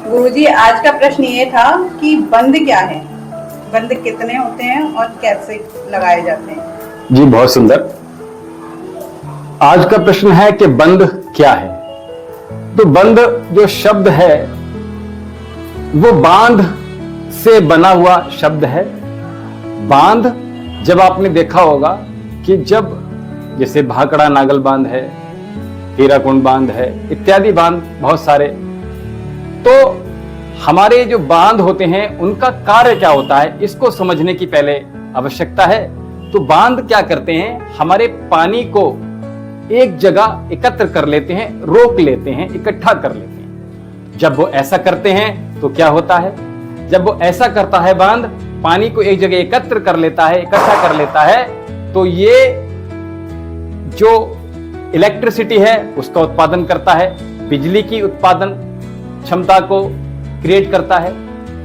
गुरुजी, आज का प्रश्न ये था कि बंद क्या है, बंद कितने होते हैं और कैसे लगाए जाते हैं। जी बहुत सुंदर। आज का प्रश्न है कि बंद क्या है। तो बंद जो शब्द है वो बांध से बना हुआ शब्द है। बांध जब आपने देखा होगा कि जब जैसे भाखड़ा नागल बांध है, हीराकुंड बांध है, इत्यादि बांध बहुत सारे, तो हमारे जो बांध होते हैं उनका कार्य क्या होता है इसको समझने की पहले आवश्यकता है। तो बांध क्या करते हैं, हमारे पानी को एक जगह एकत्र कर लेते हैं, रोक लेते हैं, इकट्ठा कर लेते हैं। जब वो ऐसा करते हैं तो क्या होता है, जब वो ऐसा करता है बांध, पानी को एक जगह एकत्र कर लेता है, इकट्ठा कर लेता है, तो ये जो इलेक्ट्रिसिटी है उसका उत्पादन करता है, बिजली की उत्पादन क्षमता को क्रिएट करता है।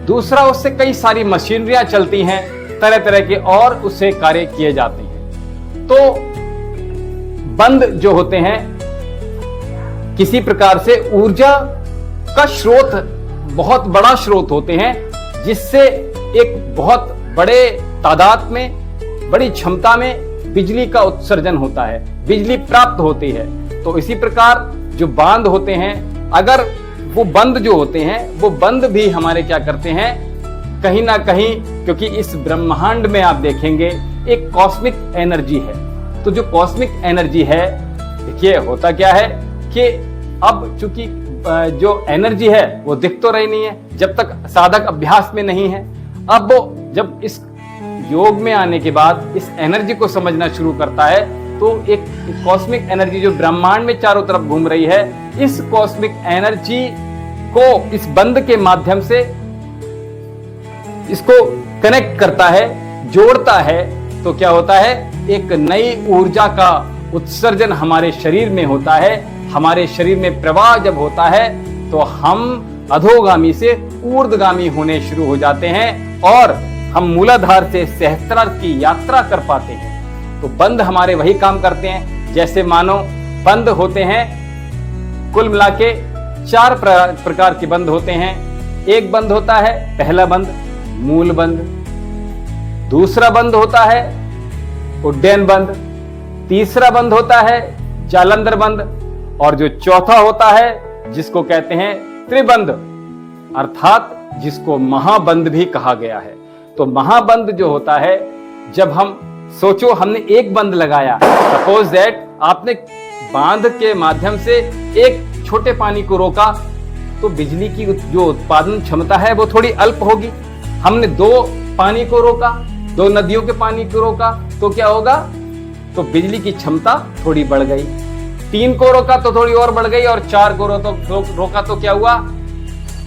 दूसरा, उससे कई सारी मशीनरियां चलती हैं, तरह तरह के और उससे कार्य किए जाते हैं। तो बंद जो होते हैं किसी प्रकार से ऊर्जा का स्रोत, बहुत बड़ा स्रोत होते हैं, जिससे एक बहुत बड़े तादाद में, बड़ी क्षमता में बिजली का उत्सर्जन होता है, बिजली प्राप्त होती है। तो इसी प्रकार जो बांध होते हैं, अगर वो बंद जो होते हैं वो बंद भी हमारे क्या करते हैं, कहीं ना कहीं, क्योंकि इस ब्रह्मांड में आप देखेंगे एक कॉस्मिक एनर्जी है। तो जो कॉस्मिक एनर्जी है, देखिए होता क्या है कि अब चूंकि जो एनर्जी है वो दिख तो रही नहीं है जब तक साधक अभ्यास में नहीं है। अब वो जब इस योग में आने के बाद इस एनर्जी को समझना शुरू करता है, तो एक कॉस्मिक एनर्जी जो ब्रह्मांड में चारों तरफ घूम रही है, इस कॉस्मिक एनर्जी को इस बंद के माध्यम से इसको कनेक्ट करता है, जोड़ता है। तो क्या होता है, एक नई ऊर्जा का उत्सर्जन हमारे शरीर में होता है। हमारे शरीर में प्रवाह जब होता है तो हम अधोगामी से ऊर्ध्वगामी होने शुरू हो जाते हैं और हम मूलाधार से सहस्त्रार की यात्रा कर पाते हैं। तो बंद हमारे वही काम करते हैं। जैसे मानो बंद होते हैं, कुल मिला के 4 प्रकार के बंद होते हैं। एक बंद होता है पहला बंद, मूल बंद। दूसरा बंद होता है उड्डयन बंद। तीसरा बंद होता है जालंधर बंद। और जो चौथा होता है जिसको कहते हैं त्रिबंध, अर्थात जिसको महाबंद भी कहा गया है। तो महाबंद जो होता है, जब हम सोचो हमने एक बंद लगाया, सपोज दैट आपने बांध के माध्यम से एक छोटे पानी को रोका, तो बिजली की जो उत्पादन क्षमता है वो थोड़ी अल्प होगी। हमने 2 पानी को रोका, 2 नदियों के पानी को रोका, तो क्या होगा, तो बिजली की क्षमता थोड़ी बढ़ गई। 3 को रोका तो थोड़ी और बढ़ गई, और 4 को रोका तो क्या हुआ,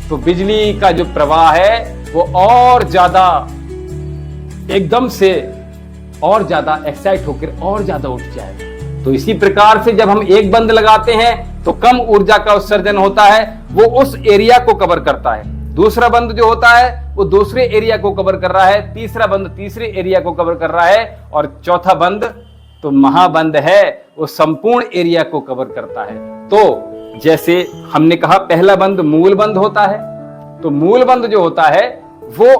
तो बिजली का जो प्रवाह है वो और ज्यादा एकदम से और ज्यादा एक्साइट होकर और ज्यादा उठ जाएगा। तो इसी प्रकार से जब हम एक बंद लगाते हैं तो कम ऊर्जा का उत्सर्जन होता है, वो उस एरिया को कवर करता है। दूसरा बंद जो होता है वो दूसरे एरिया को कवर कर रहा है, तीसरा बंद तीसरे एरिया को कवर कर रहा है, और चौथा बंद तो महाबंद है, वो संपूर्ण एरिया को कवर करता है। तो जैसे हमने कहा पहला बंद मूल बंद होता है। तो मूल बंद जो होता है वो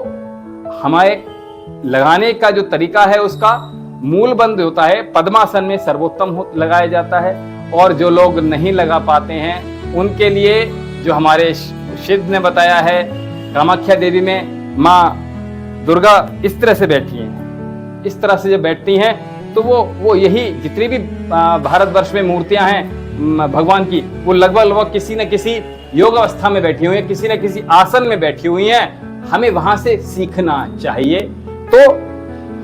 हमारे लगाने का जो तरीका है, उसका मूल बंद होता है पद्मासन में सर्वोत्तम लगाया जाता है। और जो लोग नहीं लगा पाते हैं उनके लिए जो हमारे सिद्ध ने बताया है, कामाख्या देवी में माँ दुर्गा इस तरह से बैठी हैं। इस तरह से जब बैठती हैं तो वो यही जितनी भी भारतवर्ष में मूर्तियां हैं भगवान की, वो लगभग किसी न किसी योग अवस्था में बैठी हुई है, किसी न किसी आसन में बैठी हुई हैं। हमें वहां से सीखना चाहिए। तो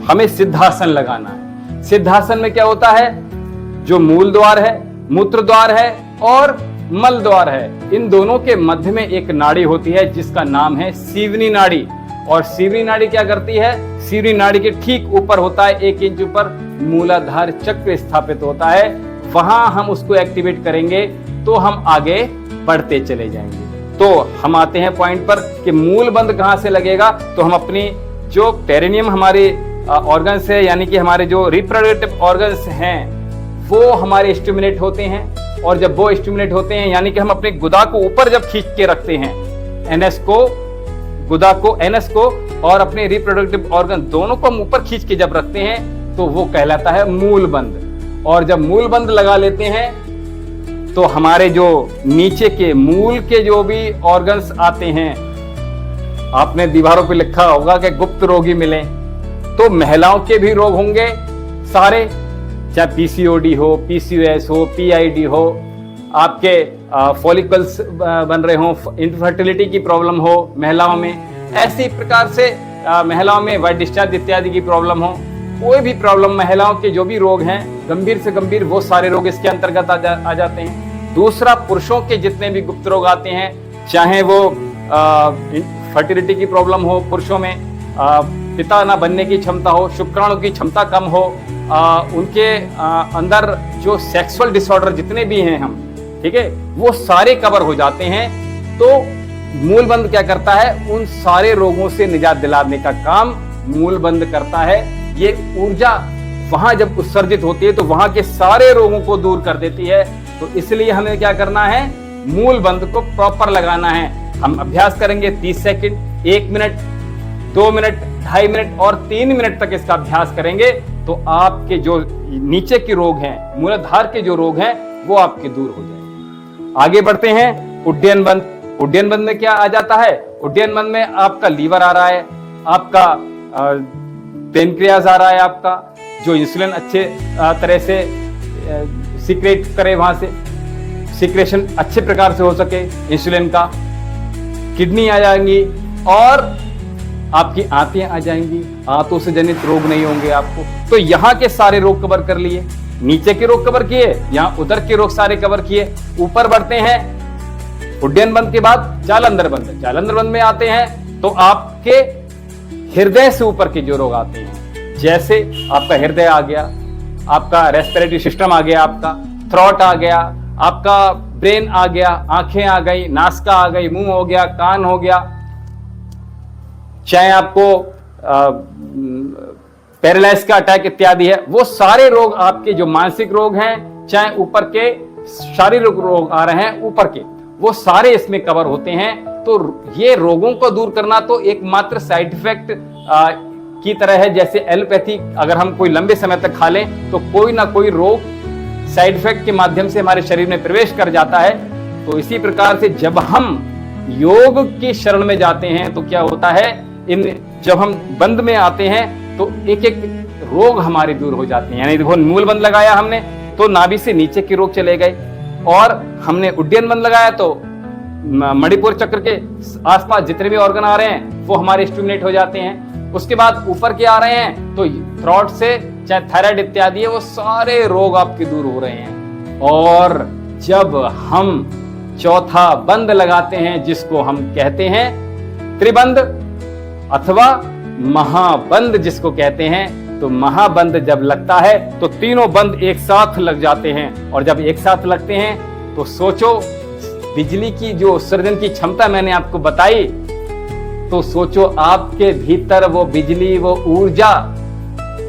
हमें सिद्धासन लगाना है। सिद्धासन में क्या होता है, जो मूल द्वार है, मूत्र द्वार है और मल द्वार है, इन दोनों के मध्य में एक नाड़ी होती है जिसका नाम है सीवनी नाड़ी। और सीवनी नाड़ी क्या करती है, सीवनी नाड़ी के ठीक ऊपर होता है, 1 इंच ऊपर मूलाधार चक्र स्थापित होता है। वहां हम उसको एक्टिवेट करेंगे तो हम आगे बढ़ते चले जाएंगे। तो हम आते हैं पॉइंट पर कि मूल बंद कहां से लगेगा। तो हम अपनी जो पेरिनियम हमारे ऑर्गन्स है, यानी कि हमारे जो रिप्रोडक्टिव ऑर्गन्स हैं, वो हमारे स्टिमुलेट होते हैं। और जब वो स्टिमुलेट होते हैं, यानी कि हम अपने गुदा को ऊपर जब खींच के रखते हैं एनएस को, गुदा को, एनएस को और अपने रिप्रोडक्टिव ऑर्गन दोनों को हम ऊपर खींच के जब रखते हैं तो वो कहलाता है मूल बंद। और जब मूल बंद लगा लेते हैं तो हमारे जो नीचे के मूल के जो भी ऑर्गन्स आते हैं, आपने दीवारों पे लिखा होगा कि गुप्त रोगी मिले, तो महिलाओं के भी रोग होंगे सारे, चाहे पीसीओडी हो, पीसीओएस हो, पीआईडी हो, आपके फॉलिकल्स बन रहे हो, इनफर्टिलिटी की प्रॉब्लम हो महिलाओं में, ऐसी प्रकार से महिलाओं में वाइट डिस्चार्ज इत्यादि की प्रॉब्लम हो, कोई भी प्रॉब्लम, महिलाओं के जो भी रोग हैं गंभीर से गंभीर, वो सारे रोग इसके अंतर्गत आ जाते हैं। दूसरा, पुरुषों के जितने भी गुप्त रोग आते हैं, चाहे वो फर्टिलिटी की प्रॉब्लम हो, पुरुषों में पिता ना बनने की क्षमता हो, शुक्राणु की क्षमता कम हो, उनके अंदर जो सेक्सुअल डिसऑर्डर जितने भी हैं हम, ठीक है, वो सारे कवर हो जाते हैं। तो मूलबंद क्या करता है, उन सारे रोगों से निजात दिलाने का काम मूलबंद करता है। ये ऊर्जा वहां जब उत्सर्जित होती है तो वहां के सारे रोगों को दूर कर देती है। तो इसलिए हमें क्या करना है, मूलबंद को प्रॉपर लगाना है। हम अभ्यास करेंगे 30 सेकंड, 1 मिनट, 2 मिनट, 2.5 मिनट और 3 मिनट तक इसका अभ्यास करेंगे तो आपके जो नीचे के रोग हैं, मूलाधार के जो रोग हैं, वो आपके दूर हो जाएंगे। आगे बढ़ते हैं। उड्डयन बंद। उड्डयन बंद में क्या आ जाता है, उड्डयन बंद में आपका लीवर आ रहा है, आपका पेनक्रियाज आ रहा है, आपका जो इंसुलिन अच्छे तरह से सीक्रेट करे, वहां से सीक्रेशन अच्छे प्रकार से हो सके इंसुलिन का, किडनी आ जाएंगी और आपकी आंतें आ जाएंगी, आंतों से जनित रोग नहीं होंगे आपको। तो यहाँ के सारे रोग कवर कर लिए, नीचे के रोग कवर किए, यहाँ उधर के रोग सारे कवर किए। ऊपर बढ़ते हैं, उड्डयन बंद के बाद जालंधर बंद। जालंधर बंद में आते हैं तो आपके हृदय से ऊपर के जो रोग आते हैं, जैसे आपका हृदय आ गया, आपका रेस्पिरेटरी सिस्टम आ गया, आपका थ्रोट आ गया, आपका ब्रेन आ गया, आंखें आ गई, नासिका आ गई, मुंह हो गया, कान हो गया, चाहे आपको पैरालाइज का अटैक इत्यादि है, वो सारे रोग आपके जो मानसिक रोग हैं, चाहे ऊपर के शारीरिक रोग आ रहे हैं ऊपर के, वो सारे इसमें कवर होते हैं। तो ये रोगों को दूर करना तो एकमात्र साइड इफेक्ट की तरह है, जैसे एलोपैथी अगर हम कोई लंबे समय तक खा लें तो कोई ना कोई रोग साइड इफेक्ट के माध्यम से हमारे शरीर में प्रवेश कर जाता है। तो इसी प्रकार से जब हम योग की शरण में जाते हैं तो क्या होता है, जब हम बंद में आते हैं तो एक एक रोग हमारे दूर हो जाते हैं। यानी देखो, मूल बंद लगाया हमने तो नाभि से नीचे के रोग चले गए, और हमने उड्डयन बंद लगाया तो मणिपुर चक्र के आसपास जितने भी ऑर्गन आ रहे हैं वो हमारे स्टिमुलेट हो जाते हैं। उसके बाद ऊपर के आ रहे हैं तो थ्रोट से, चाहे थायराइड इत्यादि है, वो सारे रोग आपके दूर हो रहे हैं। और जब हम चौथा बंद लगाते हैं, जिसको हम कहते हैं त्रिबंध अथवा महाबंद जिसको कहते हैं, तो महाबंद जब लगता है तो तीनों बंद एक साथ लग जाते हैं। और जब एक साथ लगते हैं तो सोचो, बिजली की जो उत्सर्जन की क्षमता मैंने आपको बताई, तो सोचो आपके भीतर वो बिजली, वो ऊर्जा,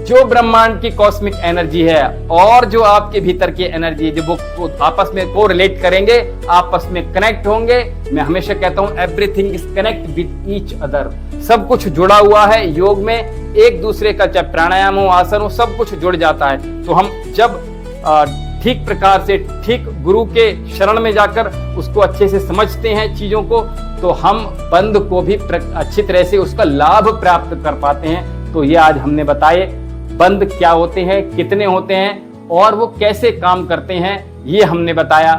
जो ब्रह्मांड की कॉस्मिक एनर्जी है और जो आपके भीतर की एनर्जी, जो वो आपस में को रिलेट करेंगे, आपस में कनेक्ट होंगे। मैं हमेशा कहता हूं everything is connect with each other. सब कुछ जुड़ा हुआ है योग में, एक दूसरे का, चाहे प्राणायाम हो, आसन हो, सब कुछ जुड़ जाता है। तो हम जब ठीक प्रकार से, ठीक गुरु के शरण में जाकर उसको अच्छे से समझते हैं चीजों को, तो हम बंद को भी अच्छी तरह से उसका लाभ प्राप्त कर पाते हैं। तो ये आज हमने बताए बंद क्या होते हैं, कितने होते हैं और वो कैसे काम करते हैं, ये हमने बताया।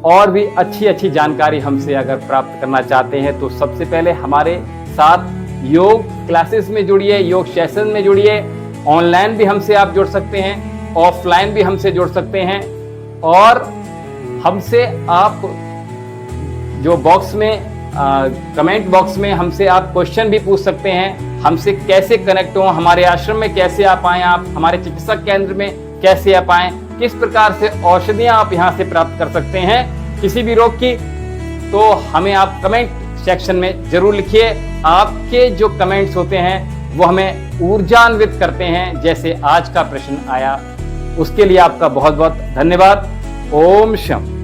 और भी अच्छी अच्छी जानकारी हमसे अगर प्राप्त करना चाहते हैं तो सबसे पहले हमारे साथ योग क्लासेस में जुड़िए, योग सेशन में जुड़िए। ऑनलाइन भी हमसे आप जुड़ सकते हैं, ऑफलाइन भी हमसे जुड़ सकते हैं। और हमसे आप जो बॉक्स में कमेंट बॉक्स में हमसे आप क्वेश्चन भी पूछ सकते हैं, हमसे कैसे कनेक्ट हो, हमारे आश्रम में कैसे आप आए, आप हमारे चिकित्सक केंद्र में कैसे आप आए, किस प्रकार से औषधियां आप यहाँ से प्राप्त कर सकते हैं किसी भी रोग की, तो हमें आप कमेंट सेक्शन में जरूर लिखिए। आपके जो कमेंट्स होते हैं वो हमें ऊर्जान्वित करते हैं, जैसे आज का प्रश्न आया। उसके लिए आपका बहुत बहुत धन्यवाद। ओम शम।